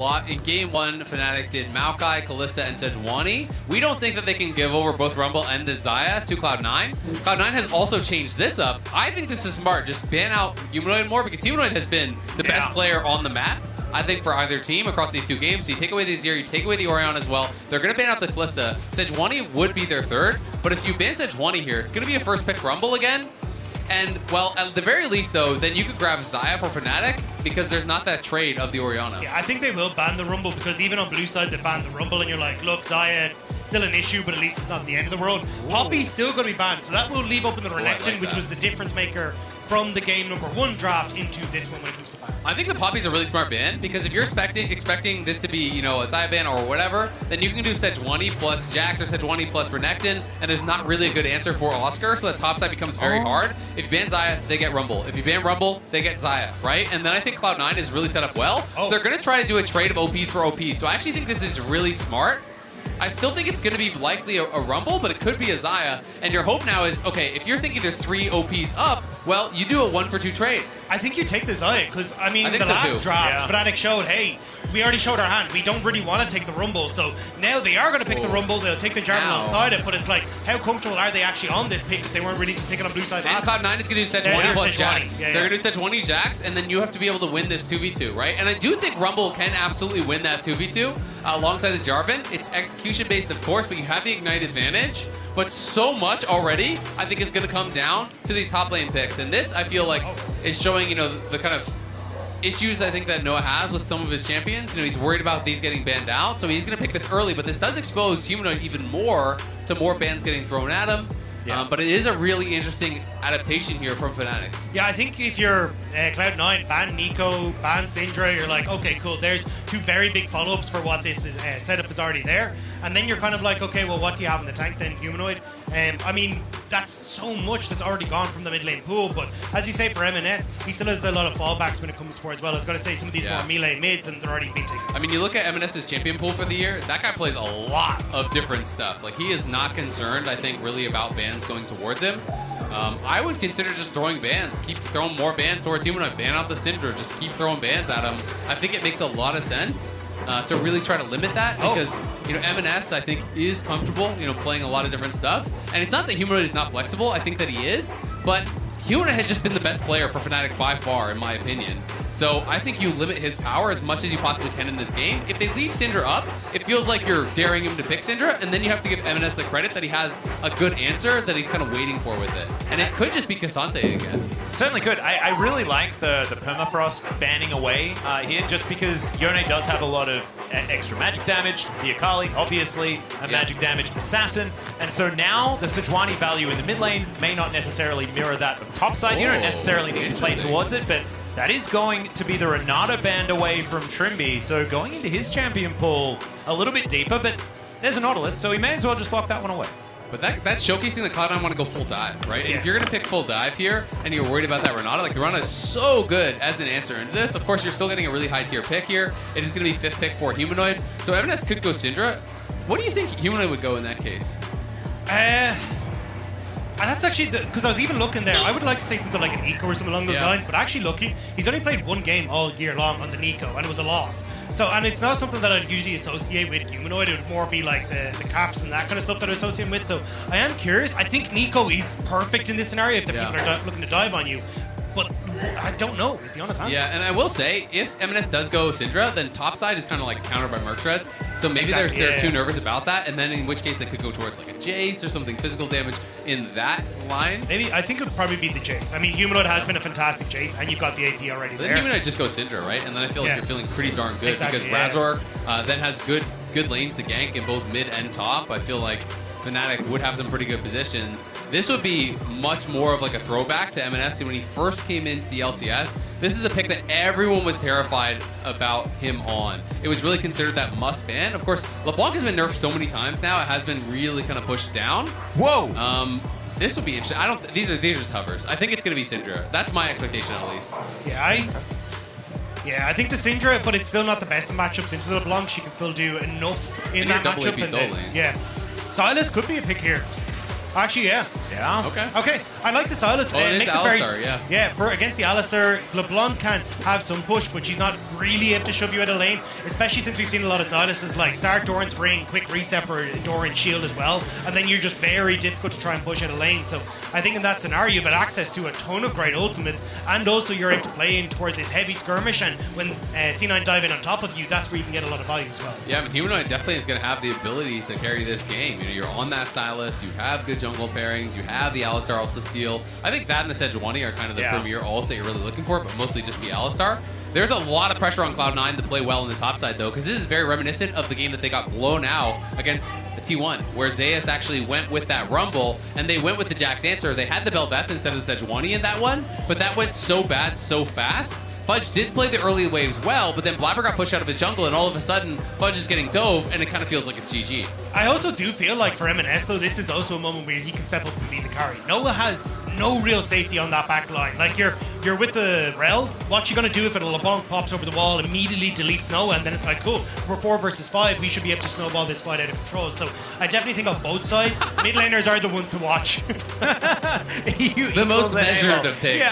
In game one, Fnatic did Maokai, Kalista, and Sejuani. We don't think that they can give over both Rumble and the Xayah to Cloud9. Cloud9 has also changed this up. I think this is smart. Just ban out Humanoid more because Humanoid has been the best player on the map, I think, for either team across these two games. So you take away the Azir, you take away the Orion as well. They're going to ban out the Kalista. Sejuani would be their third, but if you ban Sejuani here, it's going to be a first pick Rumble again. And, well, at the very least, though, then you could grab Xayah for Fnatic because there's not that trade of the Orianna. Yeah, I think they will ban the Rumble because even on blue side, they banned the Rumble, and you're like, look, Xayah, still an issue, but at least it's not the end of the world. Poppy's still going to be banned, so that will leave open the Renekton, which was the difference maker from the game #1 draft into this one when it comes to ban. I think the Poppy's a really smart ban because if you're expecting this to be, you know, a Xayah ban or whatever, then you can do Sejuani plus Jax or Sejuani plus Renekton, and there's not really a good answer for Oscar, so that top side becomes very hard. If you ban Xayah, they get Rumble. If you ban Rumble, they get Xayah, right? And then I think Cloud9 is really set up well, so they're going to try to do a trade of OPs for OPs. So I actually think this is really smart. I still think it's going to be likely a Rumble, but it could be a Xayah. And your hope now is, okay, if you're thinking there's 3 OPs up, well, you do a 1-for-2 trade. I think you take the Xayah, because, I mean, the so last too. draft, Fnatic showed, hey, we already showed our hand. We don't really want to take the Rumble, so now they are going to pick the Rumble. They'll take the Jarvan alongside it, but it's like, how comfortable are they actually on this pick if they weren't really picking on blue side? Cloud9 is going to do Sejuani plus Jax. Yeah, They're going to do Sejuani Jax, and then you have to be able to win this 2v2, right? And I do think Rumble can absolutely win that 2v2 alongside the Jarvan. It's execution-based, of course, but you have the Ignite advantage. But so much already, I think, is going to come down to these top lane picks. And this, I feel like, is showing, you know, the kind of issues I think that Noah has with some of his champions. You know, he's worried about these getting banned out, so he's going to pick this early. But this does expose Humanoid even more to more bans getting thrown at him. Yeah. But it is a really interesting adaptation here from Fnatic. Yeah, I think if you're Cloud9, ban Nico, ban Syndra, you're like, okay, cool, there's 2 very big follow-ups for what this is, setup is already there. And then you're kind of like, okay, well, what do you have in the tank then, Humanoid? I mean, that's so much that's already gone from the mid lane pool, but as you say, for M&S, he still has a lot of fallbacks when it comes towards, well, I was going to say some of these more melee mids, and they're already being taken. I mean, you look at M&S's champion pool for the year, that guy plays a lot of different stuff. Like, he is not concerned, I think, really about bans going towards him. I would consider just throwing bans. Keep throwing more bans towards him. When I ban out the Syndra, just keep throwing bans at him. I think it makes a lot of sense to really try to limit that because, you know, M&S, I think, is comfortable, you know, playing a lot of different stuff. And it's not that Humanoid is not flexible. I think that he is. But Humanoid has just been the best player for Fnatic by far, in my opinion. So I think you limit his power as much as you possibly can in this game. If they leave Syndra up, it feels like you're daring him to pick Syndra, and then you have to give M&S the credit that he has a good answer that he's kind of waiting for with it. And it could just be Cassante again. Certainly could. I really like the Permafrost banning away here, just because Yone does have a lot of extra magic damage, the Akali, obviously, a magic damage assassin, and so now the Sejuani value in the mid lane may not necessarily mirror that of top side. You don't necessarily need to play towards it, but that is going to be the Renata band away from Trimby, so going into his champion pool a little bit deeper, but there's a Nautilus, so he may as well just lock that one away. But that's showcasing that Cloud9 want to go full dive, right? If you're going to pick full dive here and you're worried about that Renata, like the Renata is so good as an answer into this. Of course, you're still getting a really high tier pick here. It is going to be 5th pick for Humanoid. So M&S could go Syndra. What do you think Humanoid would go in that case? That's actually, because I was even looking there, I would like to say something like an Eco or something along those lines, but actually looking, he's only played 1 game all year long on the Nico, and it was a loss. So, and it's not something that I'd usually associate with Humanoid. It would more be like the caps and that kind of stuff that I associate with. So I am curious. I think Nico is perfect in this scenario if the people are looking to dive on you. But I don't know, is the honest answer. Yeah, and I will say, if M&S does go Syndra, then topside is kind of like countered by Merc Shreds. So maybe they're too nervous about that, and then in which case they could go towards like a Jace or something physical damage in that line. Maybe, I think it would probably be the Jace. I mean, Humanoid has been a fantastic Jace, and you've got the AP already there. Then Humanoid just goes Syndra, right? And then I feel like you're feeling pretty darn good because Razork then has good lanes to gank in both mid and top. I feel like Fnatic would have some pretty good positions. This would be much more of like a throwback to M&S when he first came into the LCS. This is a pick that everyone was terrified about him on. It was really considered that must ban. Of course, LeBlanc has been nerfed so many times now, it has been really kind of pushed down. Whoa! This would be interesting. These are just hovers. I think it's going to be Syndra. That's my expectation at least. Yeah, I think the Syndra, but it's still not the best of matchups into the LeBlanc. She can still do enough in that matchup. Double AP soul lanes. Yeah. Silas could be a pick here. Actually, yeah. Yeah. Okay. I like the Silas. Oh, it is makes Alistar, yeah. Yeah, for against the Alistar, LeBlanc can have some push, but she's not really able to shove you out of lane, especially since we've seen a lot of Silases like start Doran's ring, quick reset for Doran's shield as well, and then you're just very difficult to try and push out of lane. So I think in that scenario, you've got access to a ton of great ultimates, and also you're able to play in towards this heavy skirmish, and when C9 dive in on top of you, that's where you can get a lot of value as well. Yeah, I mean, Humanoid definitely is going to have the ability to carry this game. You know, you're on that Silas, you have good jungle pairings, you have the Alistar ult to steal. I think that and the Sejuani are kind of the premier ults that you're really looking for, but mostly just the Alistar. There's a lot of pressure on Cloud9 to play well on the top side, though, because this is very reminiscent of the game that they got blown out against T1, where Zeus actually went with that Rumble, and they went with the Jax answer. They had the Bel'Veth instead of the Sejuani in that one, but that went so bad so fast. Fudge did play the early waves well, but then Blabber got pushed out of his jungle, and all of a sudden, Fudge is getting dove, and it kind of feels like it's GG. I also do feel like for M&S, though, this is also a moment where he can step up and be the carry. Noah has no real safety on that back line. Like, you're with the Rel, what you going to do if a LeBlanc pops over the wall, immediately deletes Noah, and then it's like, cool, we're 4 versus 5, we should be able to snowball this fight out of control. So I definitely think on both sides, mid laners are the ones to watch. The most measured of takes. Yeah,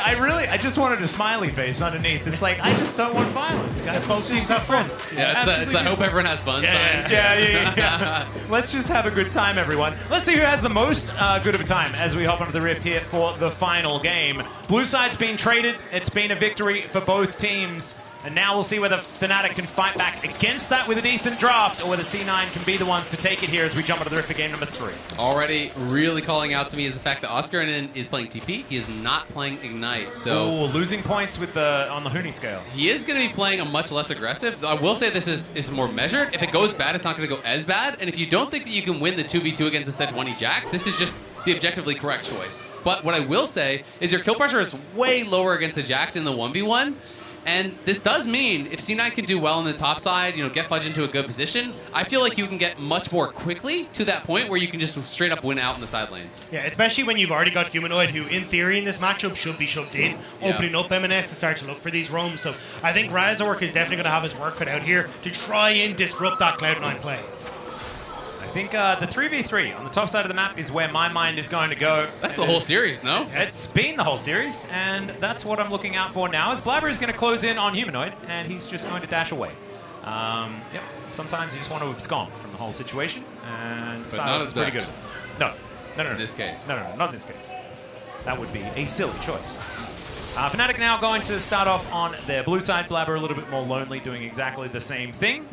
I just wanted a smiley face underneath. It's like, I just don't want violence, guys. Folks seem to have fun. Yeah, it's I hope everyone has fun. Signs. Yeah. Let's just have a good time, everyone. Let's see who has the most good of a time as we hop onto the Rift here for the final game. Blue side's been traded. It's been a victory for both teams. And now we'll see whether Fnatic can fight back against that with a decent draft, or whether C9 can be the ones to take it here as we jump into the Rift for game number 3. Already really calling out to me is the fact that Oscar is playing TP. He is not playing Ignite. So losing points with on the Huni scale. He is going to be playing a much less aggressive. I will say this is more measured. If it goes bad, it's not going to go as bad. And if you don't think that you can win the 2v2 against the Sejuani Jax, this is just the objectively correct choice. But what I will say is your kill pressure is way lower against the Jax in the 1v1. And this does mean if C9 can do well on the top side, get Fudge into a good position, I feel like you can get much more quickly to that point where you can just straight up win out in the side lanes. Yeah, especially when you've already got Humanoid, who in theory in this matchup should be shoved in, opening up M&S to start to look for these roams. So I think Razork is definitely going to have his work cut out here to try and disrupt that Cloud9 play. I think the 3v3 on the top side of the map is where my mind is going to go. That's the whole series, no? It's been the whole series, and that's what I'm looking out for now, as Blabber is going to close in on Humanoid, and he's just going to dash away. Sometimes you just want to abscond from the whole situation, and Silas is pretty good. No. In this case. No, not in this case. That would be a silly choice. Fnatic now going to start off on their blue side. Blabber a little bit more lonely, doing exactly the same thing.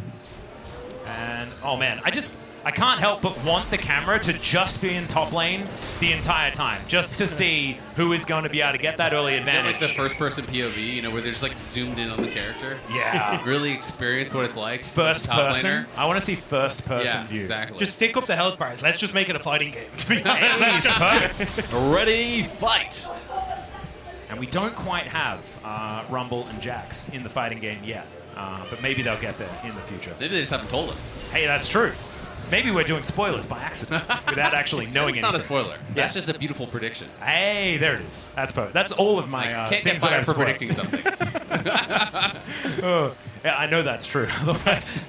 And, oh man, I can't help but want the camera to just be in top lane the entire time, just to see who is going to be able to get that early advantage. Like the first-person POV, where they're just like zoomed in on the character. Yeah. Really experience what it's like. First person. Laner. I want to see first-person view. Exactly. Just stick up the health bars. Let's just make it a fighting game. Ready, fight! And we don't quite have Rumble and Jax in the fighting game yet, but maybe they'll get there in the future. Maybe they just haven't told us. Hey, that's true. Maybe we're doing spoilers by accident without actually knowing anything. It's not a spoiler. That's just a beautiful prediction. Hey, there it is. That's all of my can't things get that I've fired for spoiled. predicting something. Yeah, I know that's true. Otherwise,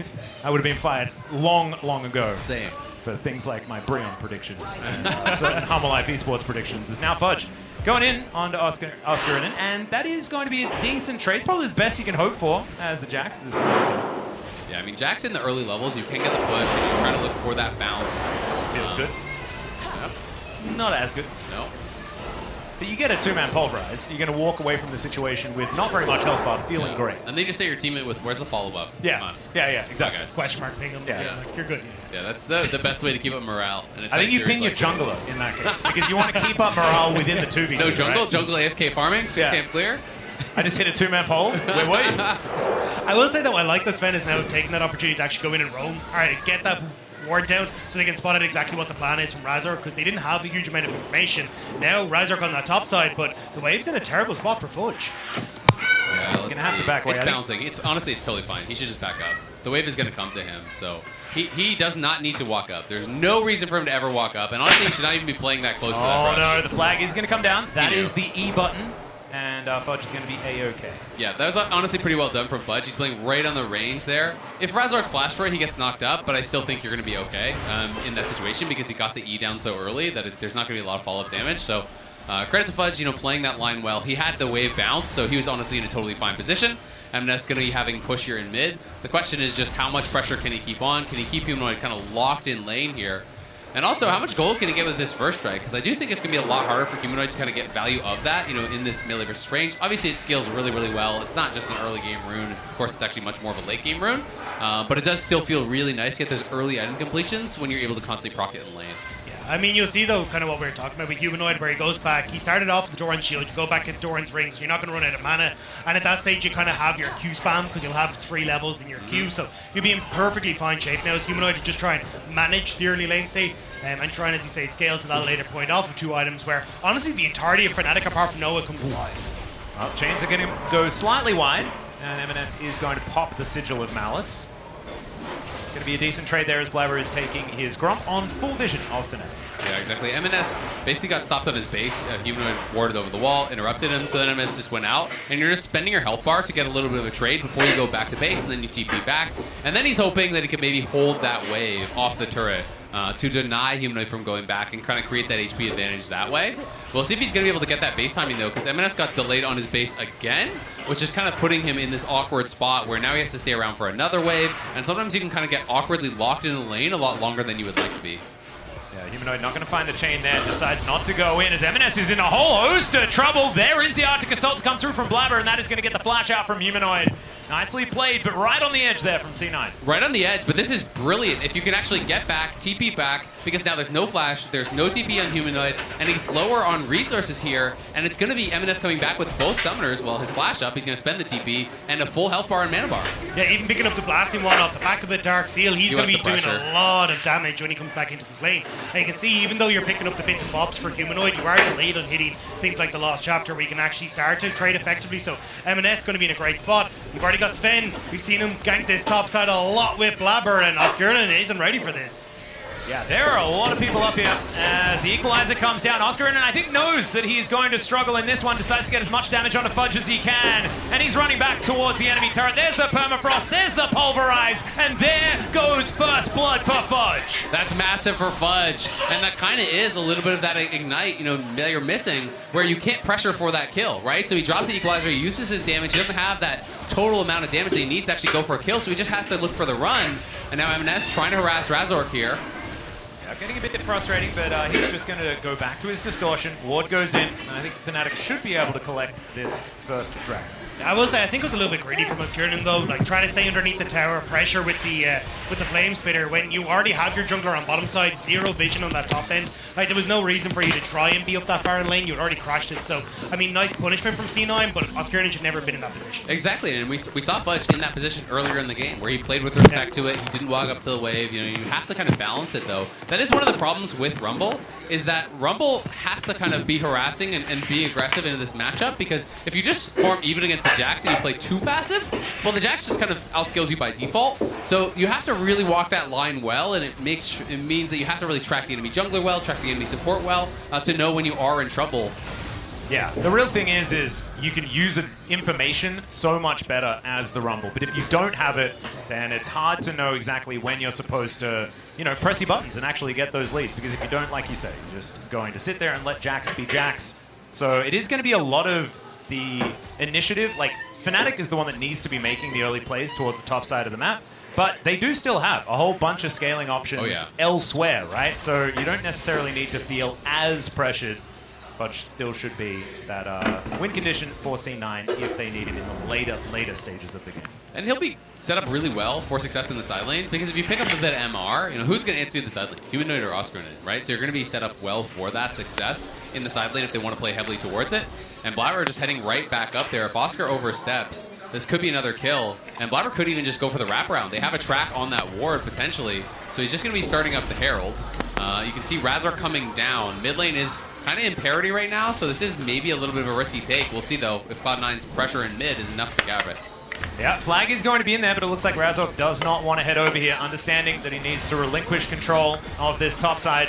I would have been fired long ago. Same. For things like my Brion predictions and certain Humble Life Esports predictions. Is now Fudge going in onto Oscar and that is going to be a decent trade. Probably the best you can hope for as the Jax at this point in time. Yeah, I mean, Jax in the early levels, you can get the push, and you're trying to look for that bounce. Feels good. Yep. Not as good. No. But you get a two-man pulverize. You're going to walk away from the situation with not very much health bar, feeling great. And then you say your teammate with, where's the follow-up? Yeah. Come on. Yeah, exactly. Guys. Question mark ping him. Yeah. Like, you're good. Yeah, that's the best way to keep up morale. And I think you ping your jungler in that case, because you want to keep up morale within the 2v2. No jungle? Right? Jungle AFK farming? 6 camp clear? I just hit a two-man pole. Where were you? I will say, though, I like that Sven is now taking that opportunity to actually go in and roam. All right, get that ward down so they can spot out exactly what the plan is from Razork, because they didn't have a huge amount of information. Now Razork on that top side, but the wave's in a terrible spot for Fudge. Yeah, He's going to have to back away. It's bouncing. Honestly, it's totally fine. He should just back up. The wave is going to come to him, so he does not need to walk up. There's no reason for him to ever walk up, and honestly, he should not even be playing that close to that brush. No, the flag is going to come down. That is the E button. and Fudge is going to be A-OK. Yeah, that was honestly pretty well done from Fudge. He's playing right on the range there. If Razork flash for it, he gets knocked up, but I still think you're going to be okay in that situation because he got the E down so early that there's not going to be a lot of follow-up damage. So credit to Fudge, playing that line well. He had the wave bounce, so he was honestly in a totally fine position. MNS going to be having push here in mid. The question is just how much pressure can he keep on? Can he keep Humanoid kind of locked in lane here? And also, how much gold can he get with this first strike? Because I do think it's going to be a lot harder for Humanoid to kind of get value of that, in this melee versus range. Obviously, it scales really, really well. It's not just an early game rune. Of course, it's actually much more of a late game rune. But it does still feel really nice to get those early item completions when you're able to constantly proc it in lane. I mean, you'll see, though, kind of what we were talking about with Humanoid, where he goes back. He started off with the Doran's Shield. You go back at Doran's Ring, so you're not going to run out of mana. And at that stage, you kind of have your Q spam, because you'll have 3 levels in your Q. So you'll be in perfectly fine shape now as Humanoid to just try and manage the early lane state. And try and, as you say, scale to that later point off of 2 items where, honestly, the entirety of Fnatic, apart from Noah, comes alive. Well, chains are going to go slightly wide, and M&S is going to pop the Sigil of Malice. Going to be a decent trade there as Blabber is taking his Gromp on full vision of Fnatic. Yeah, exactly. MNS basically got stopped on his base. Humanoid warded over the wall, interrupted him, so then MNS just went out. And you're just spending your health bar to get a little bit of a trade before you go back to base, and then you TP back. And then he's hoping that he can maybe hold that wave off the turret to deny Humanoid from going back and kind of create that HP advantage that way. We'll see if he's going to be able to get that base timing, though, because MNS got delayed on his base again, which is kind of putting him in this awkward spot where now he has to stay around for another wave. And sometimes you can kind of get awkwardly locked in the lane a lot longer than you would like to be. Yeah, Humanoid not going to find the chain there, decides not to go in as M&S is in a whole host of trouble. There is the Arctic Assault to come through from Blabber, and that is going to get the flash out from Humanoid. Nicely played, but right on the edge there from C9. Right on the edge, but this is brilliant. If you can actually get back, TP back, because now there's no flash, there's no TP on Humanoid, and he's lower on resources here, and it's going to be M&S coming back with both summoners. Well, his flash up, he's going to spend the TP, and a full health bar and mana bar. Yeah, even picking up the blasting one off the back of the Dark Seal, he's going to be doing a lot of damage when he comes back into this lane. And you can see, even though you're picking up the bits and bobs for Humanoid, you are delayed on hitting things like the Lost Chapter, where you can actually start to trade effectively. So M&S is going to be in a great spot. You've already got Sven. We've seen him gank this top side a lot with Blabber, and Oscarinen isn't ready for this. Yeah, there are a lot of people up here as the equalizer comes down. Oscarinen, I think, knows that he's going to struggle in this one, decides to get as much damage onto Fudge as he can, and he's running back towards the enemy turret. There's the permafrost, there's the pulverize, and there goes first blood for Fudge. That's massive for Fudge, and that kind of is a little bit of that ignite, that you're missing, where you can't pressure for that kill, right? So he drops the equalizer, he uses his damage, he doesn't have that total amount of damage that he needs to actually go for a kill, so he just has to look for the run, and now M&S trying to harass Razork here. Getting a bit frustrating, but he's just going to go back to his distortion. Ward goes in, and I think Fnatic should be able to collect this first dragon. I will say, I think it was a little bit greedy from Oscarinen, though, like trying to stay underneath the tower, pressure with the flame spitter when you already have your jungler on bottom side, 0 vision on that top end. Like, there was no reason for you to try and be up that far in lane. You had already crashed it. So, I mean, nice punishment from C9, but Oscarinen should never have been in that position. Exactly, and we saw Fudge in that position earlier in the game, where he played with respect to it. He didn't walk up to the wave. You have to kind of balance it, though. That is one of the problems with Rumble, is that Rumble has to kind of be harassing and be aggressive into this matchup, because if you just form even against the Jax and you play too passive, well, the Jax just kind of outscales you by default. So you have to really walk that line well, and it means that you have to really track the enemy jungler well, track the enemy support well, to know when you are in trouble. Yeah, the real thing is you can use information so much better as the Rumble, but if you don't have it, then it's hard to know exactly when you're supposed to, press your buttons and actually get those leads, because if you don't, like you say, you're just going to sit there and let Jax be Jax. So it is going to be a lot of the initiative. Like, Fnatic is the one that needs to be making the early plays towards the top side of the map, but they do still have a whole bunch of scaling options elsewhere, right? So you don't necessarily need to feel as pressured. Fudge still should be that win condition for C9 if they need it in the later stages of the game. And he'll be set up really well for success in the side lanes, because if you pick up a bit of MR, who's going to answer the side lane? Humanoid or Oscarinen, right? So you're going to be set up well for that success in the side lane if they want to play heavily towards it. And Blabber just heading right back up there. If Oscar oversteps, this could be another kill. And Blabber could even just go for the wraparound. They have a track on that ward, potentially. So he's just going to be starting up the Herald. You can see Razork coming down. Mid lane is kind of in parity right now, so this is maybe a little bit of a risky take. We'll see, though, if Cloud9's pressure in mid is enough to grab it. Yeah, flag is going to be in there, but it looks like Razork does not want to head over here, understanding that he needs to relinquish control of this top side.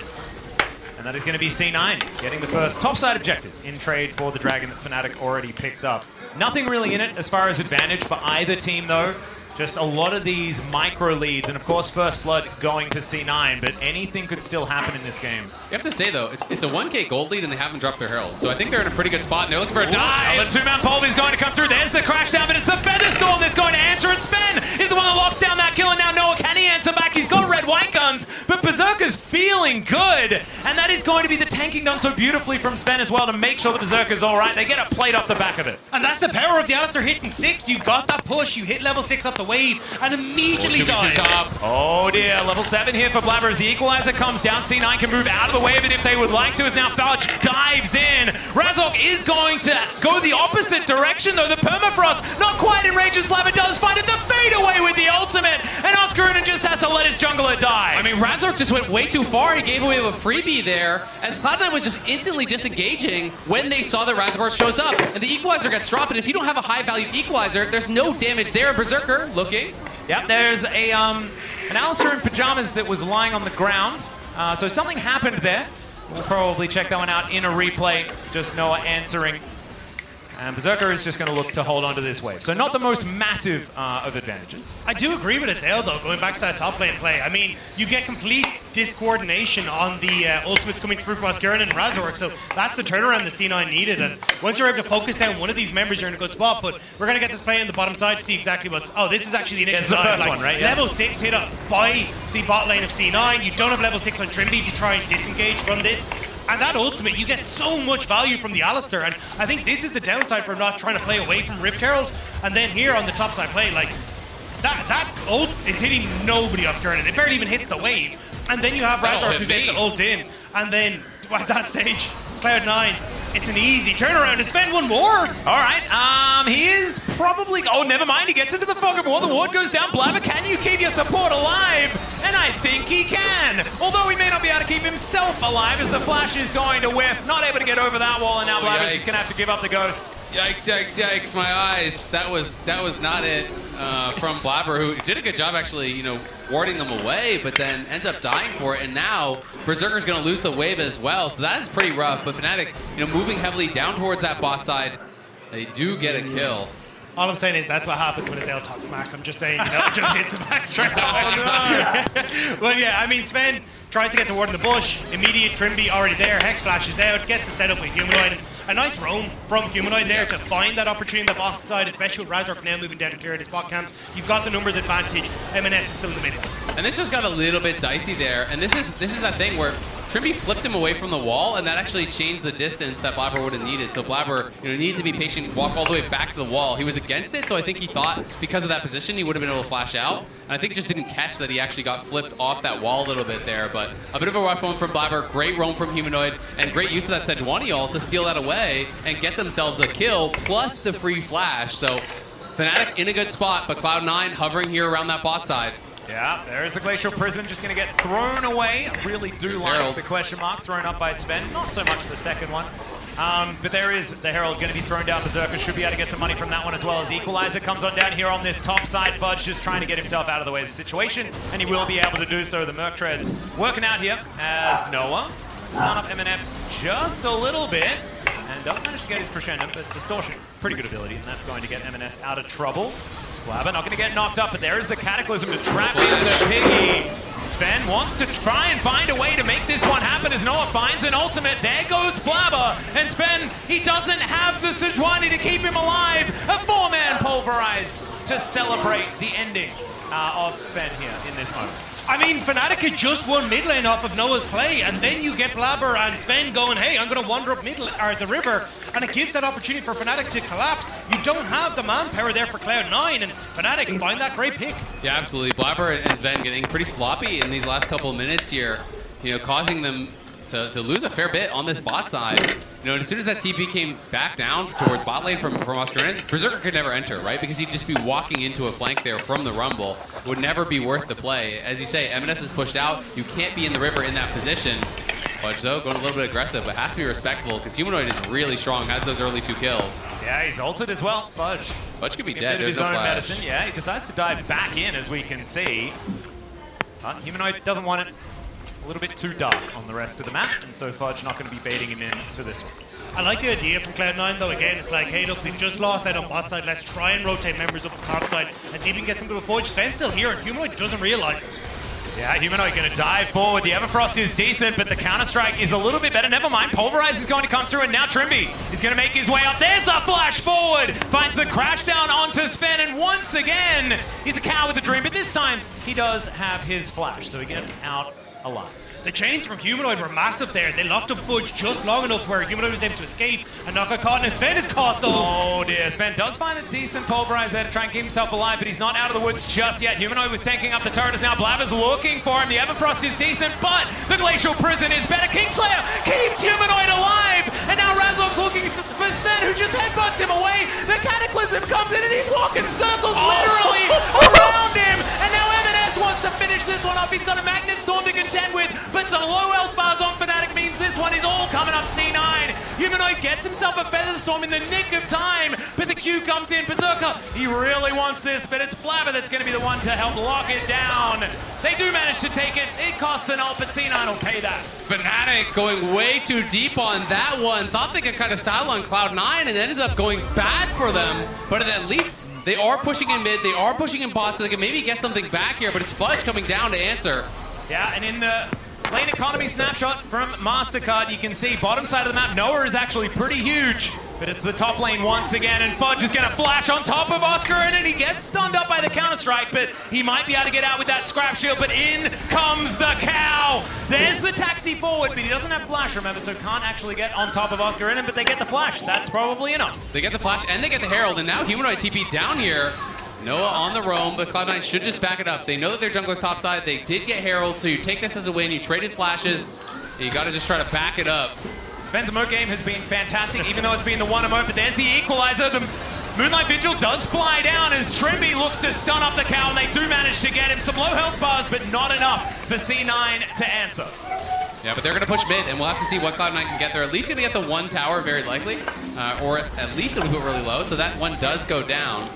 And that is going to be C9, getting the first topside objective in trade for the Dragon that Fnatic already picked up. Nothing really in it as far as advantage for either team, though. Just a lot of these micro leads, and of course First Blood going to C9, but anything could still happen in this game. You have to say, though, it's a 1K gold lead, and they haven't dropped their Herald. So I think they're in a pretty good spot, and they're looking for a dive. The two-man pole is going to come through. There's the crash down, but it's the Featherstorm that's going to answer, and Sven is the one that locks down that kill, and now Noah, can he answer back? He's got red-white guns, but Berserker's feeling good, and that is going to be the tanking done so beautifully from Sven as well to make sure the Berserker's all right. They get a plate off the back of it. And that's the power of the Alistar hitting 6. You got that push, you hit level 6 up the wave, and immediately dive. Oh dear, level 7 here for Blabber as the equalizer comes down. C9 can move out of the way of it if they would like to, as now Fudge dives in. Razork is going to go the opposite direction, though. The permafrost not quite in range as Blabber does find it. The fadeaway with the ultimate, and Oscarina just has to let his jungler die. I mean, Razork just went way too far. He gave away a freebie there, as Cloud9 was just instantly disengaging when they saw that Razork shows up, and the equalizer gets dropped, and if you don't have a high-value equalizer, there's no damage there. Berserker looking. Yep, there's a an Alistar in pajamas that was lying on the ground. So something happened there. We'll probably check that one out in a replay. Just Noah answering. And Berserker is just going to look to hold on to this wave. So not the most massive of advantages. I do agree with Azale, though, going back to that top lane play. I mean, you get complete discoordination on the ultimates coming through from Oscarina and Razork, so that's the turnaround that C9 needed. And once you're able to focus down one of these members, you're in a good spot. But we're going to get this play on the bottom side to see exactly what's... Oh, this is actually the initial It's the first one, right? Yeah. Level 6 hit up by the bot lane of C9. You don't have level 6 on Trinity to try and disengage from this. And that ultimate, you get so much value from the Alistar, and I think this is the downside for not trying to play away from Rift Herald. And then here on the top side play, like, that ult is hitting nobody Oscarina. It barely even hits the wave. And then you have Razork who's able to ult in. And then, at that stage, Cloud9, it's an easy turnaround to spend one more. All right, he is probably... Oh, never mind, he gets into the fog of war. The ward goes down. Blabber, can you keep your support alive? And I think he can. Although he may not be able to keep himself alive as the flash is going to whiff. Not able to get over that wall, and now Blabber's just going to have to give up the ghost. Yikes, yikes, yikes, my eyes. That was not it from Blabber, who did a good job actually, you know, warding them away, but then ends up dying for it, and now Berserker's going to lose the wave as well, so that is pretty rough. But Fnatic, you know, moving heavily down towards that bot side, they do get a kill. All I'm saying is that's what happens when Azale talks smack. I'm just saying, you know, it just hits him back straight up. But yeah, I mean, Sven tries to get the ward in the bush. Immediate Trimby already there. Hex flashes out, gets the setup with Humanoid. And a nice roam from Humanoid there to find that opportunity on the bot side, especially with Razork now moving down to clear his bot camps. You've got the numbers advantage. MNS is still in the middle. And this just got a little bit dicey there. And this is that thing where Trimby flipped him away from the wall, and that actually changed the distance that Blabber would have needed. So Blabber, you know, needed to be patient, walk all the way back to the wall. He was against it, so I think he thought because of that position he would have been able to flash out. And I think just didn't catch that he actually got flipped off that wall a little bit there. But a bit of a rough one from Blabber, great roam from Humanoid, and great use of that Sejuani ult to steal that away and get themselves a kill, plus the free flash. So Fnatic in a good spot, but Cloud9 hovering here around that bot side. Yeah, there's the Glacial Prison just going to get thrown away. I really do like Herald. the question mark thrown up by Sven. Not so much the second one. But there is the Herald going to be thrown down. Berserker should be able to get some money from that one as well, as Equalizer comes on down here on this top side. Fudge just trying to get himself out of the way of the situation, and he will be able to do so. The Merc Treads working out here as Noah stun up MNFs just a little bit, and does manage to get his Crescendo, but Distortion, pretty good ability, and that's going to get MNS out of trouble. Blabber not going to get knocked up, but there is the Cataclysm to trap in the Piggy. Sven wants to try and find a way to make this one happen as Noah finds an ultimate. There goes Blabber, and Sven, he doesn't have the Sejuani to keep him alive. A four-man pulverized to celebrate the ending of Sven here in this moment. I mean, Fnatic had just won mid lane off of Noah's play, and then you get Blabber and Sven going, hey, I'm going to wander up the river, and it gives that opportunity for Fnatic to collapse. You don't have the manpower there for Cloud9, and Fnatic find that great pick. Yeah, absolutely. Blabber and Sven getting pretty sloppy in these last couple of minutes here, you know, causing them to lose a fair bit on this bot side. You know, and as soon as that TP came back down towards bot lane from Oscarina, Berserker could never enter, right? Because he'd just be walking into a flank there from the Rumble. It would never be worth the play. As you say, MNS is pushed out. You can't be in the river in that position. Fudge, though, going a little bit aggressive, but has to be respectful because Humanoid is really strong, has those early 2 kills. Yeah, he's ulted as well. Fudge. Fudge could be A dead. bit of There's his no own flash. medicine. Yeah, he decides to dive back in, as we can see. But Humanoid doesn't want it. a little bit too dark on the rest of the map, and so Fudge not going to be baiting him into this one. I like the idea from Cloud9 though. Again, it's like, hey look, we've just lost out on bot side, let's try and rotate members up the top side and see if we can get some good Fudge. Sven's still here and Humanoid doesn't realize it. Yeah, Humanoid going to dive forward. The Everfrost is decent, but the Counter-Strike is a little bit better. Never mind, Pulverize is going to come through, and now Trimby is going to make his way up. There's the flash forward! Finds the crash down onto Sven, and once again, he's a cow with a dream, but this time, he does have his flash, so he gets out alive. The chains from Humanoid were massive there. They locked up Fudge just long enough where Humanoid was able to escape and not get caught. And Sven is caught though. Oh dear, Sven does find a decent pulverize there to try and keep himself alive, but he's not out of the woods just yet. Humanoid was tanking up the turret. Now Blabber's looking for him. The Everfrost is decent, but the Glacial Prison is better. Kingslayer keeps Humanoid alive, and now Razor's looking for Sven, who just headbutts him away. The Cataclysm comes in, and he's walking circles literally around him. And now M&S wants to finish this one up. He's got a Magnet Storm to contend with, but some low health bars on Fnatic means this one is all coming up C9. Humanoid gets himself a Feather Storm in the nick of time, but the Q comes in. Berserker, he really wants this, but it's Blabber that's going to be the one to help lock it down. They do manage to take it. It costs an ult, but C9 will pay that. Fnatic going way too deep on that one. Thought they could kind of style on Cloud9 and ended up going bad for them, but at least they are pushing in mid, they are pushing in bot, so they can maybe get something back here, but it's Fudge coming down to answer. Yeah, and in the lane economy snapshot from MasterCard, you can see bottom side of the map, Noah is actually pretty huge, but it's the top lane once again, and Fudge is going to flash on top of Oscar, and he gets stunned up by the Counter-Strike, but he might be able to get out with that scrap shield, but in comes the cow! There's the taxi forward, but he doesn't have flash, remember, so can't actually get on top of Oscar in him, but they get the flash. That's probably enough. They get the flash, and they get the Herald, and now Humanoid TP down here. Noah on the roam, but Cloud9 should just back it up. They know that their jungler's topside. They did get Herald, so you take this as a win. You traded flashes. You got to just try to back it up. Sven's emote game has been fantastic, even though it's been the one emote, but there's the equalizer. The Moonlight Vigil does fly down as Trimby looks to stun up the cow, and they do manage to get him some low health bars, but not enough for C9 to answer. Yeah, but they're going to push mid, and we'll have to see what Cloud9 can get. They're at least going to get the one tower, very likely, or at least it'll be put really low, so that one does go down.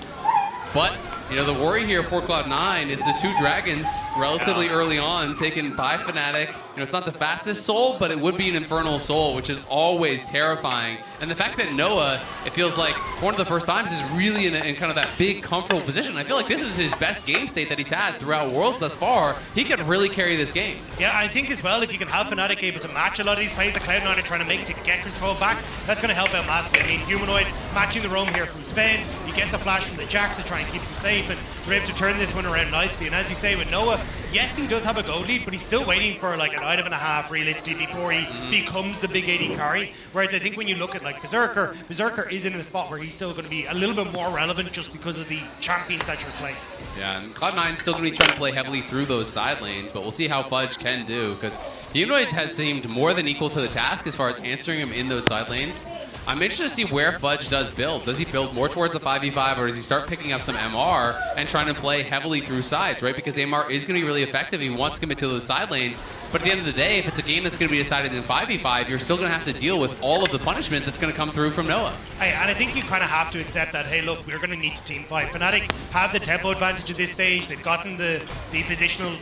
But, you know, the worry here for Cloud9 is the two dragons relatively early on taken by Fnatic. You know, it's not the fastest soul, but it would be an infernal soul, which is always terrifying. And the fact that Noah, it feels like one of the first times, is really in kind of that big, comfortable position. I feel like this is his best game state that he's had throughout Worlds thus far. He could really carry this game. Yeah, I think as well, if you can have Fnatic able to match a lot of these plays that Cloud9 are trying to make to get control back, that's going to help out massively. I mean, Humanoid matching the roam here from Sven, you get the flash from the Jax to try and keep him safe, and they're able to turn this one around nicely. And as you say with Noah, yes, he does have a gold lead, but he's still waiting for like an item and a half realistically before he becomes the big AD carry. Whereas I think when you look at like Berserker is in a spot where he's still going to be a little bit more relevant just because of the champions that you're playing. Yeah, and Cloud9's still going to be trying to play heavily through those side lanes, but we'll see how Fudge can do, because Humanoid has seemed more than equal to the task as far as answering him in those side lanes. I'm interested to see where Fudge does build. Does he build more towards the 5v5, or does he start picking up some MR and trying to play heavily through sides, right? Because the MR is going to be really effective. He wants to commit to those side lanes. But at the end of the day, if it's a game that's going to be decided in 5v5, you're still going to have to deal with all of the punishment that's going to come through from Noah. And I think you kind of have to accept that, hey, look, we're going to need to team fight. Fnatic have the tempo advantage at this stage. They've gotten the positional,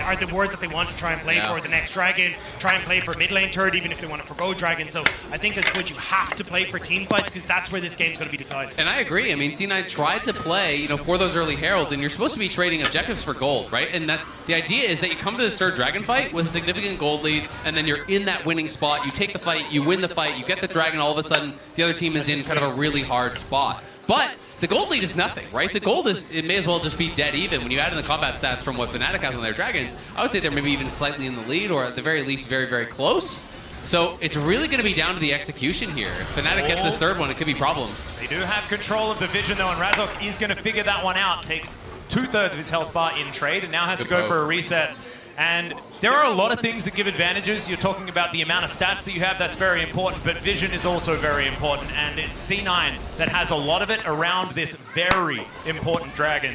or the wards that they want to try and play for the next dragon, try and play for mid lane turret, even if they want to forgo dragon. So I think as Fudge, you have to play for team fights, because that's where this game's going to be decided. And I agree. I mean, C9 tried to play, you know, for those early heralds, and you're supposed to be trading objectives for gold, right? And that the idea is that you come to this third dragon fight with a significant gold lead, and then you're in that winning spot. You take the fight, you win the fight, you get the dragon. All of a sudden, the other team is in kind of a really hard spot. But the gold lead is nothing, right? The gold is, it may as well just be dead even. When you add in the combat stats from what Fnatic has on their dragons, I would say they're maybe even slightly in the lead, or at the very least very, very close. So it's really going to be down to the execution here. If Fnatic gets this third one, it could be problems. They do have control of the vision though, and Razok is going to figure that one out. Takes 2/3 of his health bar in trade, and now has to go for a reset. And there are a lot of things that give advantages. You're talking about the amount of stats that you have, that's very important, but vision is also very important, and it's C9 that has a lot of it around this very important dragon.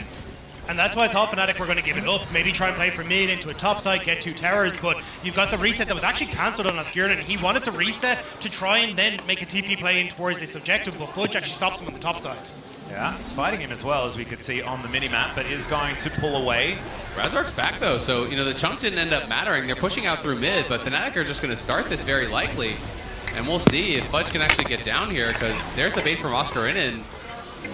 And that's why I thought Fnatic were going to give it up. Maybe try and play for mid into a top side, get 2 towers, but you've got the reset that was actually cancelled on Oscurin, and he wanted to reset to try and then make a TP play in towards this objective, but Fudge actually stops him on the top side. Yeah, he's fighting him as well, as we could see on the minimap, but is going to pull away. Razork's back, though, so, the chunk didn't end up mattering. They're pushing out through mid, but Fnatic are just going to start this very likely. And we'll see if Fudge can actually get down here, because there's the base from Oscarinin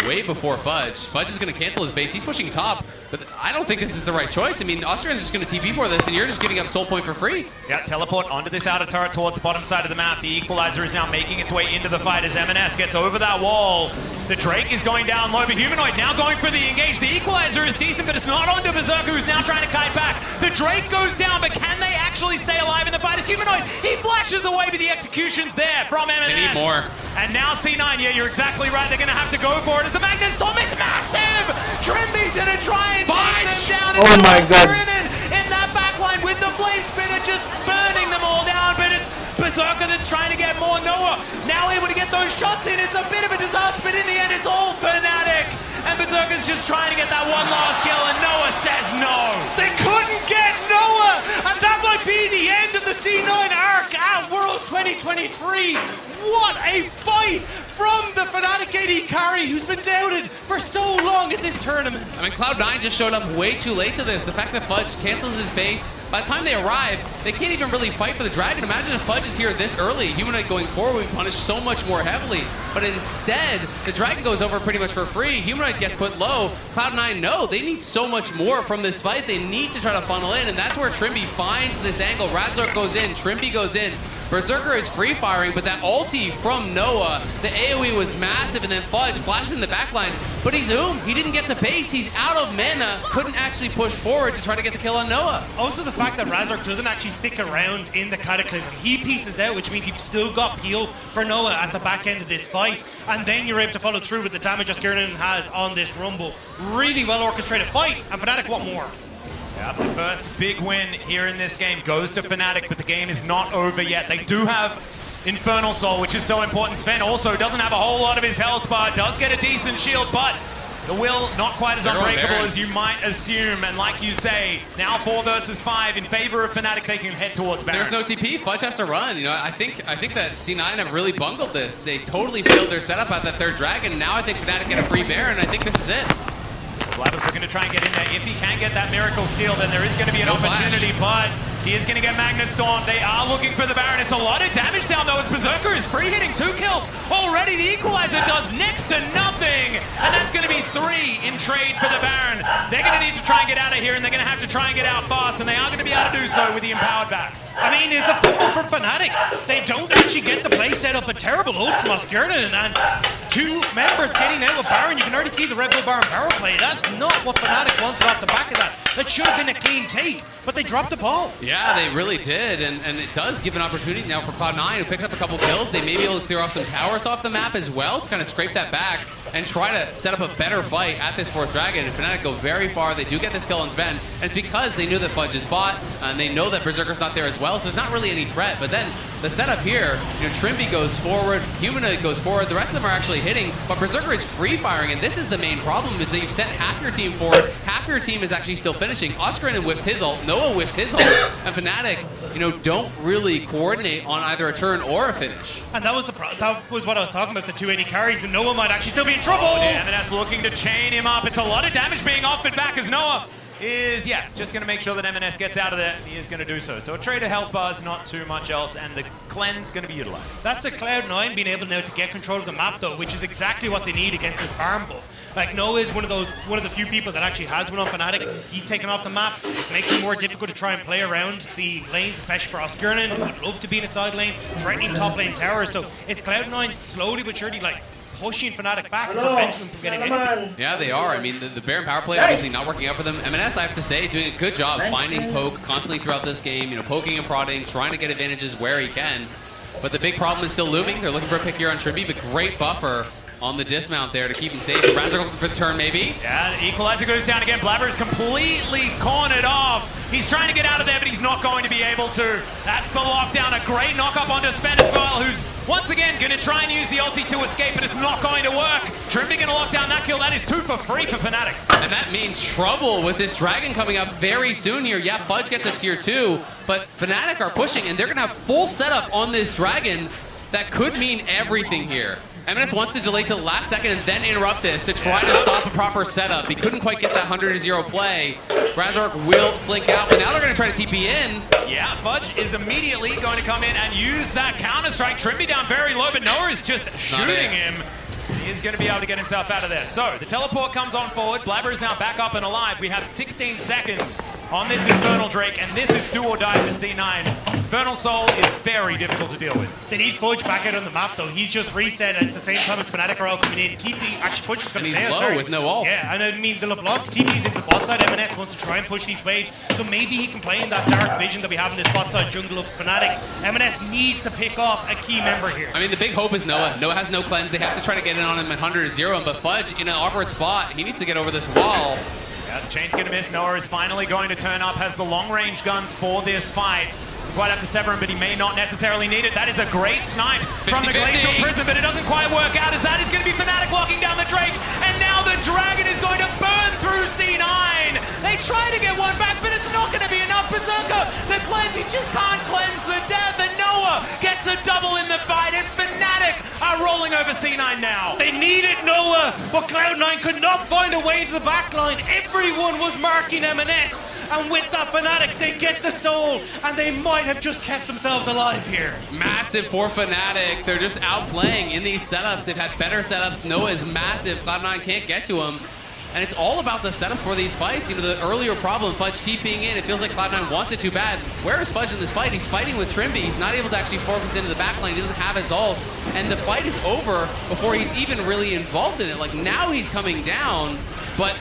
way before Fudge. Fudge is going to cancel his base. He's pushing top, but I don't think this is the right choice. I mean, Oscarin's just going to TP for this, and you're just giving up Soul Point for free. Yeah, teleport onto this outer turret towards the bottom side of the map. The Equalizer is now making its way into the fight as M&S gets over that wall. The Drake is going down low, but Humanoid now going for the engage. The Equalizer is decent, but it's not onto Berserker, who's now trying to kite back. The Drake goes down, but can they actually stay alive in the fight? As Humanoid, he flashes away, but the execution's there from M&S. They need more. And now C9, yeah, you're exactly right. They're going to have to go for it as the Magnus Storm is massive! Trimby's going to try and take them down. Oh my god. In that backline with the Flame Spinner just burning them all down, but it's Berserker that's trying to get more. Noah now able to get those shots in. It's a bit of a disaster, but in the end it's all Fnatic. And Berserker's just trying to get that one last kill, and Noah says no. They couldn't get Noah, and that might be the end of the C9 arc at Worlds 2023. What a fight from the Fnatic AD carry, who's been doubted for so long at this tournament. I mean, Cloud9 just showed up way too late to this. The fact that Fudge cancels his base, by the time they arrive, they can't even really fight for the Dragon. Imagine if Fudge is here this early. Humanoid going forward would punish so much more heavily. But instead, the Dragon goes over pretty much for free. Humanoid gets put low. Cloud9, no, they need so much more from this fight. They need to try to funnel in, and that's where Trimby finds this angle. Razork goes in, Trimby goes in. Berserker is free firing, but that ulti from Noah, the AoE was massive, and then Fudge flashes in the backline. But he's Oom. He didn't get to base. He's out of mana. Couldn't actually push forward to try to get the kill on Noah. Also, the fact that Razork doesn't actually stick around in the Cataclysm. He pieces out, which means you've still got peel for Noah at the back end of this fight. And then you're able to follow through with the damage Oscarinin has on this Rumble. Really well orchestrated fight, and Fnatic want more. Yeah, the first big win here in this game goes to Fnatic, but the game is not over yet. They do have Infernal Soul, which is so important. Sven also doesn't have a whole lot of his health bar, does get a decent shield, but the will not quite as unbreakable as you might assume. And like you say, now 4 versus 5 in favor of Fnatic. They can head towards Baron. There's no TP. Fudge has to run. I think that C9 have really bungled this. They totally failed their setup at that third dragon. And now I think Fnatic get a free Baron. I think this is it. Blaber's looking to try and get in there. If he can get that Miracle Steal, then there is going to be an opportunity, but he is going to get Magnus Storm. They are looking for the Baron. It's a lot of damage down, though, as Berserker is free hitting 2 kills. Already the Equalizer does next to nothing, and that's going to be 3 in trade for the Baron. They're going to need to try and get out of here, and they're going to have to try and get out fast, and they are going to be able to do so with the empowered backs. I mean, it's a fumble from Fnatic. They don't actually get the play set up. A terrible ult from Oscarinin, and 2 members getting out with Baron. You can already see the Red Bull Baron power play. That's not what Fnatic wanted off the back of that. That should have been a clean take, but they dropped the ball. Yeah, they really did, and it does give an opportunity now for Cloud9, who picks up a couple kills. They may be able to clear off some towers off the map as well to kind of scrape that back and try to set up a better fight at this 4th dragon. And Fnatic go very far. They do get this kill on Sven, and it's because they knew that Fudge is bot, and they know that Berserker's not there as well, so there's not really any threat. But then the setup here, Trimby goes forward, Humanoid goes forward, the rest of them are actually hitting, but Berserker is free firing, and this is the main problem, is that you've sent half your team forward, half your team is actually still finishing. Oscarinin whiffs his ult, Noah whiffs his ult, and Fnatic, don't really coordinate on either a turn or a finish. And that was what I was talking about, the 280 carries, and Noah might actually still be in trouble. Oh, yeah, M&S looking to chain him up. It's a lot of damage being offered back as Noah is, just going to make sure that M&S gets out of there. He is going to do so. So a trade of health bars, not too much else, and the cleanse going to be utilized. That's the Cloud9 being able now to get control of the map, though, which is exactly what they need against this Baron buff. Like, Noah is one of the few people that actually has one on Fnatic. He's taken off the map. It makes it more difficult to try and play around the lanes, especially for Oscarinin, who would love to be in a side lane, threatening top lane towers. So it's Cloud9 slowly but surely, pushing Fnatic back and preventing them from getting anything. Yeah, they are. I mean, the Baron power play obviously not working out for them. M&S, I have to say, doing a good job finding poke constantly throughout this game, poking and prodding, trying to get advantages where he can. But the big problem is still looming. They're looking for a pick here on Trimby, but great buffer on the dismount there to keep him safe. Razork looking for the turn, maybe. Yeah, the Equalizer goes down again. Blabber is completely cornered off. He's trying to get out of there, but he's not going to be able to. That's the lockdown. A great knock-up onto Sven as well, who's once again going to try and use the ulti to escape, but it's not going to work. Trimby going to lock down that kill. That is 2 for free for Fnatic. And that means trouble with this dragon coming up very soon here. Yeah, Fudge gets a tier 2, but Fnatic are pushing, and they're going to have full setup on this dragon. That could mean everything here. M&S wants to delay till the last second and then interrupt this to try to stop a proper setup. He couldn't quite get that 100-0 play. Razork will slink out, but now they're going to try to TP in. Yeah, Fudge is immediately going to come in and use that counter-strike. Trimby down very low, but Noah is just shooting him. He is going to be able to get himself out of this. So, the teleport comes on forward. Blabber is now back up and alive. We have 16 seconds on this Infernal Drake, and this is do or die for C9. Infernal Soul is very difficult to deal with. They need Fudge back out on the map, though. He's just reset at the same time as Fnatic are all coming in. TP, actually, Fudge is going to stay low sorry. with no ult. Yeah, and I mean, the LeBlanc TP's into the bot side. M&S wants to try and push these waves, so maybe he can play in that dark vision that we have in this bot side jungle of Fnatic. M&S needs to pick off a key member here. I mean, the big hope is Noah. Noah has no cleanse. They have to try to get in on him at 100-0, but Fudge in an awkward spot. He needs to get over this wall. Yeah, the chain's going to miss. Noah is finally going to turn up, has the long-range guns for this fight. Quite have to sever him, but he may not necessarily need it. That is a great snipe from the Glacial Prison, but it doesn't quite work out, as that is going to be Fnatic locking down the Drake, and now the Dragon is going to burn through C9. They try to get one back, but it's not going to be enough. Berserker, the cleanse, he just can't cleanse the death, and Noah gets a double in the fight, and Fnatic are rolling over C9 now. They needed Noah, but Cloud9 could not find a way to the backline. Everyone was marking M&S. And with that Fnatic, they get the soul, and they might have just kept themselves alive here. Massive for Fnatic. They're just outplaying in these setups. They've had better setups. Noah is massive. Cloud9 can't get to him. And it's all about the setups for these fights. You know, the earlier problem, Fudge TPing in, it feels like Cloud9 wants it too bad. Where is Fudge in this fight? He's fighting with Trimby. He's not able to actually focus into the backline. He doesn't have his ult. And the fight is over before he's even really involved in it. Like, now he's coming down, but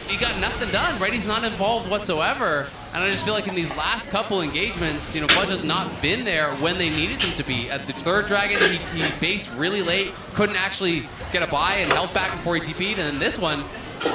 he got nothing done, right? He's not involved whatsoever. And I just feel like in these last couple engagements, you know, Fudge has not been there when they needed him to be. At the third Dragon, he based really late, couldn't actually get a buy and health back before he TP'd. And then this one,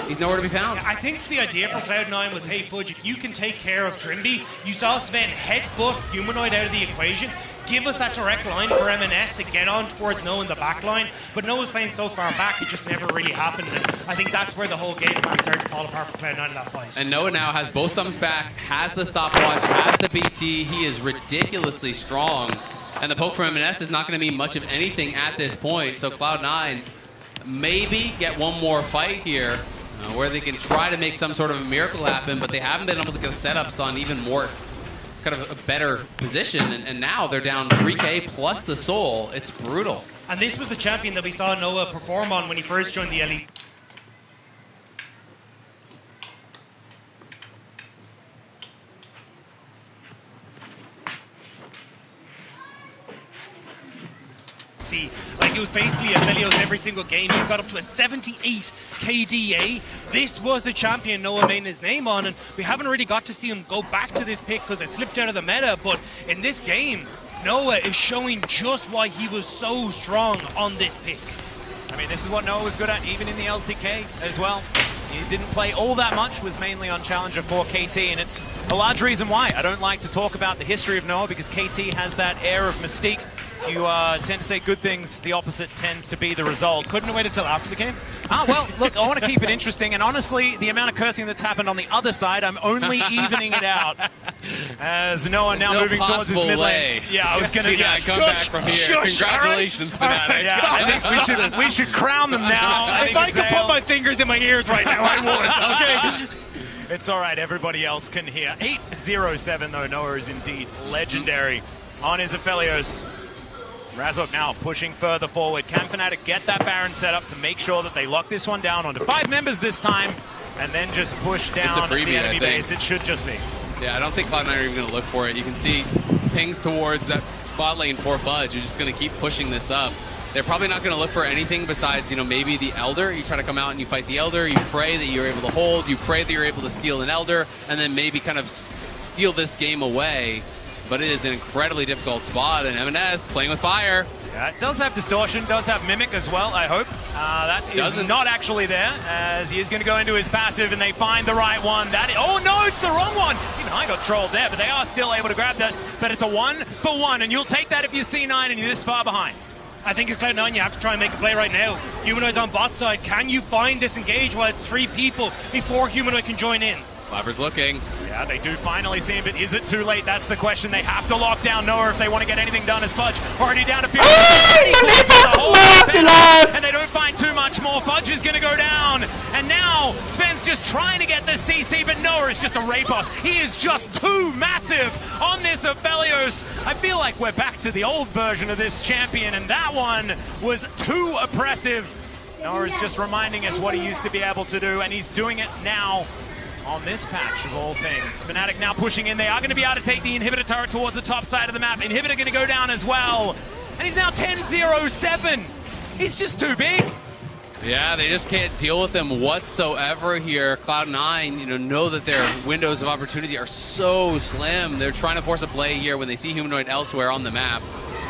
he's nowhere to be found. I think the idea from Cloud9 was, hey, Fudge, if you can take care of Trimby, you saw Sven headbutt Humanoid out of the equation. Give us that direct line for M&S to get on towards Noah in the back line. But Noah's playing so far back, it just never really happened. And I think that's where the whole game plan started to fall apart for Cloud9 in that fight. And Noah now has both sums back, has the stopwatch, has the BT. He is ridiculously strong. And the poke from M&S is not going to mean much of anything at this point. So Cloud9 maybe get one more fight here where they can try to make some sort of a miracle happen, but they haven't been able to get setups on even more kind of a better position, and now they're down 3K plus the soul. It's brutal. And this was the champion that we saw Noah perform on when he first joined the Elite. Like, it was basically Aphelios every single game. He got up to a 78 KDA. This was the champion Noah made his name on, and we haven't really got to see him go back to this pick because it slipped out of the meta, but in this game, Noah is showing just why he was so strong on this pick. I mean, this is what Noah was good at, even in the LCK as well. He didn't play all that much, was mainly on Challenger for KT, and it's a large reason why I don't like to talk about the history of Noah, because KT has that air of mystique. You tend to say good things, the opposite tends to be the result. Couldn't have waited until after the game? Well, look, I want to keep it interesting, and honestly, the amount of cursing that's happened on the other side, I'm only evening it out. As Noah now moving towards his mid lane. Yeah, I was going to come back from here. Congratulations, Fnatic. Yeah, I think we should crown them now. If I could put my fingers in my ears right now, I would, okay? It's all right, everybody else can hear. 8-0-7, though, Noah is indeed legendary on his Aphelios. Razork now pushing further forward. Can Fnatic get that Baron set up to make sure that they lock this one down onto 5 members this time, and then just push down freebie, the enemy base? It should just be. Yeah, I don't think Cloud9 are even going to look for it. You can see pings towards that bot lane for Fudge. You're just going to keep pushing this up. They're probably not going to look for anything besides, you know, maybe the Elder. You try to come out and you fight the Elder. You pray that you're able to hold. You pray that you're able to steal an Elder, and then maybe kind of steal this game away. But it is an incredibly difficult spot, and M&S playing with fire. Yeah, it does have Distortion, does have Mimic as well, I hope. That is not actually there, as he is going to go into his passive, and they find the right one. Oh no, it's the wrong one! Even I got trolled there, but they are still able to grab this. But it's a 1-for-1, and you'll take that if you're C9 and you're this far behind. I think it's Cloud9, you have to try and make a play right now. Humanoid's on bot side. Can you find this engage while it's 3 people before Humanoid can join in? Flabber's looking. Yeah, Yeah, they do finally see him, but is it too late? That's the question. They have to lock down Noah if they want to get anything done as Fudge already down a few. And they don't find too much more. Fudge is going to go down. And now Sven's just trying to get the CC, but Noah is just a raid boss. He is just too massive on this Aphelios. I feel like we're back to the old version of this champion, and that one was too oppressive. Noah is just reminding us what he used to be able to do, and he's doing it now on this patch of all things. Fnatic now pushing in. They are going to be able to take the inhibitor turret towards the top side of the map. Inhibitor going to go down as well. And he's now 10-0-7. He's just too big. Yeah, they just can't deal with him whatsoever here. Cloud9, know that their windows of opportunity are so slim. They're trying to force a play here when they see Humanoid elsewhere on the map.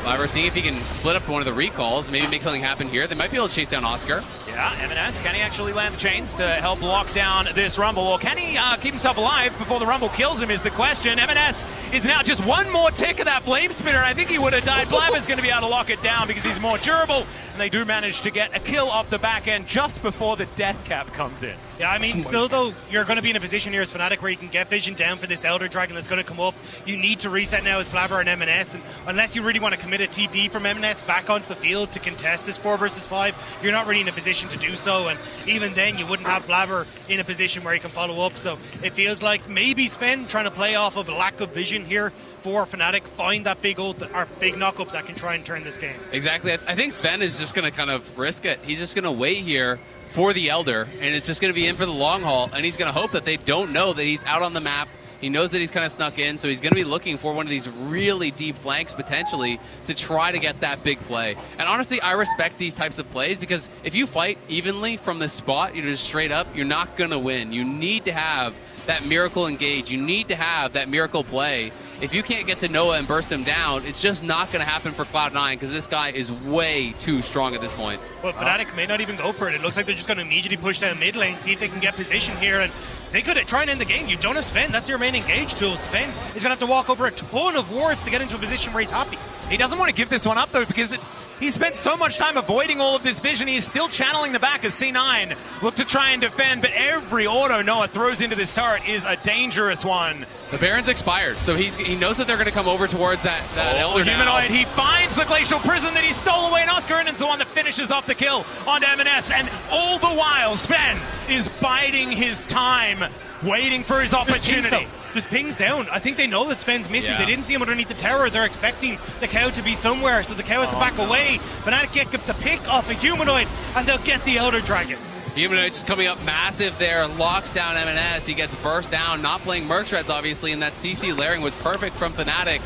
We're seeing if he can split up one of the recalls, maybe make something happen here. They might be able to chase down Oscar. Yeah, MNS, can he actually land the chains to help lock down this Rumble? Or can he keep himself alive before the Rumble kills him is the question. MNS is now just one more tick of that Flame Spitter, and I think he would have died. Blabber's going to be able to lock it down because he's more durable. And they do manage to get a kill off the back end just before the death cap comes in. Yeah, I mean, still though, you're going to be in a position here as Fnatic where you can get vision down for this Elder Dragon that's going to come up. You need to reset now as Blabber and MNS, and unless you really want to commit a TP from MNS back onto the field to contest this 4 versus 5, you're not really in a position to do so, and even then you wouldn't have Blabber in a position where he can follow up, so it feels like maybe Sven trying to play off of a lack of vision here for Fnatic, find that big ult or big knock-up that can try and turn this game. Exactly. I think Sven is just going to kind of risk it. He's just going to wait here for the Elder, and it's just going to be in for the long haul, and he's going to hope that they don't know that he's out on the map. He knows that he's kind of snuck in, so he's going to be looking for one of these really deep flanks, potentially, to try to get that big play. And honestly, I respect these types of plays, because if you fight evenly from this spot, just straight up, you're not going to win. You need to have that miracle engage. You need to have that miracle play. If you can't get to Noah and burst him down, it's just not going to happen for Cloud9 because this guy is way too strong at this point. Well, Fnatic may not even go for it. It looks like they're just going to immediately push down mid lane, see if they can get position here, and they could try and end the game. You don't have Sven. That's your main engage tool. Sven is going to have to walk over a ton of wards to get into a position where he's happy. He doesn't want to give this one up, though, because he spent so much time avoiding all of this vision. He is still channeling the back as C9 look to try and defend, but every auto Noah throws into this turret is a dangerous one. The Baron's expired, so he knows that they're going to come over towards that Elder Humanoid. now. He finds the Glacial Prison that he stole away, and Oscar Innan's the one that finishes off the kill on MNS, and all the while, Sven is biding his time, waiting for his opportunity. There's pings down. I think they know that Sven's missing. Yeah. They didn't see him underneath the tower. They're expecting the cow to be somewhere, so the cow has to back away. Fnatic get the pick off a Humanoid, and they'll get the Elder Dragon. Humanoid just coming up massive there, locks down MNS. He gets burst down, not playing Merc Shreds, obviously, and that CC layering was perfect from Fnatic.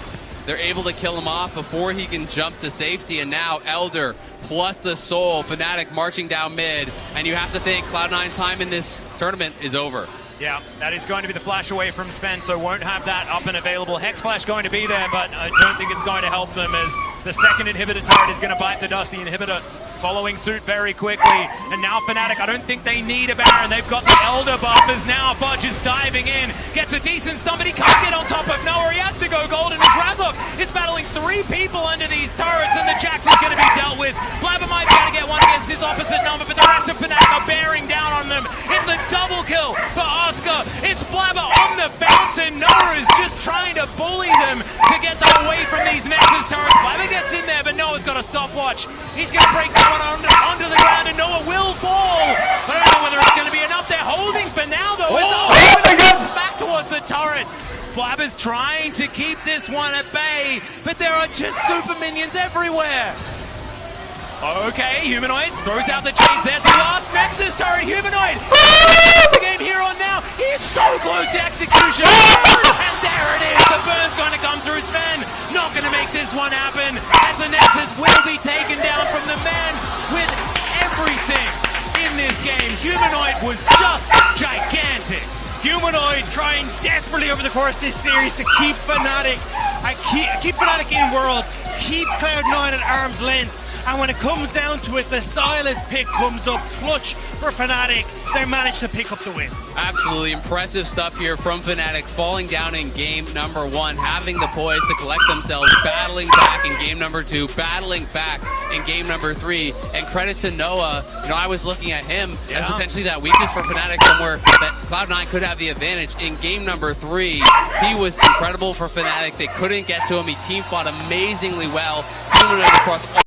They're able to kill him off before he can jump to safety, and now Elder plus the Soul, Fnatic marching down mid, and you have to think Cloud9's time in this tournament is over. Yeah, that is going to be the flash away from Sven, so won't have that up and available. Hex Flash going to be there, but I don't think it's going to help them as the second inhibitor turret is going to bite the dust. The inhibitor following suit very quickly, and now Fnatic, I don't think they need a Baron. They've got the Elder buff as now Fudge is diving in, gets a decent stun, but he can't get on top of Noah. He has to go golden as Razok is battling 3 people under these turrets, and the Jax is going to be dealt with. Blabber might be able to get one against his opposite number, but the rest of Fnatic are bearing down on them. It's a double kill for Oscar. It's Blabber on the bounce, and Noah is just trying to bully them to get them away from these Nexus turrets. Blabber gets in there, but Noah's got a stopwatch. He's going to break that one onto the ground, and Noah will fall. But I don't know whether it's going to be enough. They're holding for now, though. It's back towards the turret. Blabber's trying to keep this one at bay, but there are just super minions everywhere. Okay, Humanoid throws out the chains there. The last Nexus turret, Humanoid. The game here on now. He's so close to execution. And there it is. The burn's going to come through Sven. Not going to make this one happen. As the Nexus will be taken down from the man with everything in this game. Humanoid was just gigantic. Humanoid trying desperately over the course of this series to keep Fnatic, keep Fnatic in world, keep Cloud9 at arm's length. And when it comes down to it, the Silas pick comes up clutch for Fnatic. They managed to pick up the win. Absolutely impressive stuff here from Fnatic, falling down in game number 1, having the poise to collect themselves, battling back in game number 2, battling back in game number 3, and credit to Noah. You know, I was looking at him as potentially that weakness for Fnatic, somewhere that Cloud9 could have the advantage. In game number 3, he was incredible for Fnatic. They couldn't get to him. He team fought amazingly well, humanoid across all